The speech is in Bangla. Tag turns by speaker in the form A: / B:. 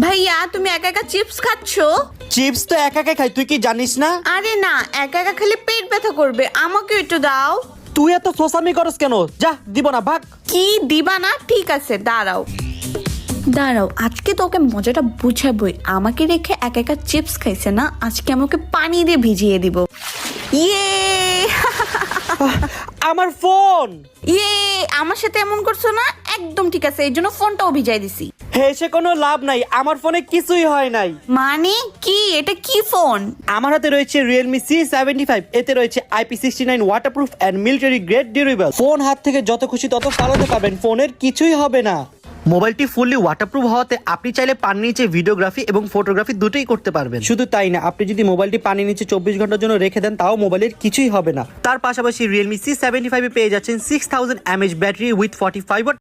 A: ভাইয়া তুমি একা একা চিপস খাচ্ছো?
B: চিপস তো একা একা খাই, তুই কি জানিস না?
A: আরে না, একা একা খেলে পেট ব্যথা করবে, আমাকে একটু দাও।
B: তুই এত সোসামি করস কেন? যা, দিব না, ভাগ।
A: কি দিবা না? ঠিক আছে, দাঁড়াও দাঁড়াও, আজকে তোকে মজাটা বুঝাবই। আমাকে রেখে একা একা চিপস খাইছে না, আজকে আমাকে পানি দিয়ে ভিজিয়ে দিব। ইয়ে
B: আমার ফোন।
A: ইয়ে, আমার সাথে এমন করছো না? একদম ঠিক আছে, এই জন্য ফোনটাও ভিজাই দিছি।
B: হেসে কোনো লাভ নাই, আমার ফোনে কিছুই হয় নাই।
A: মানে কি? এটা কি ফোন?
B: আমার হাতে রয়েছে Realme C75, এতে রয়েছে IP69 waterproof and military grade durable. Phone হাত থেকে যত খুশি তত চালাতে পারবেন, ফোনের কিছুই হবে না। মোবাইলটি ফুললি ওয়াটারপ্রুফ হওয়াতে আপনি চাইলে পানির নিচে ভিডিওগ্রাফি এবং ফটোগ্রাফি দুটোই করতে পারবেন। শুধু তাই না, আপনি যদি মোবাইলটি পানির নিচে 24 ঘন্টার জন্য রেখে দেন তাও মোবাইলের কিছুই হবে না। তার পাশাপাশি Realme C75 এ পেয়ে যাচ্ছেন 6000 mAh ব্যাটারি উইথ 45 ওয়াট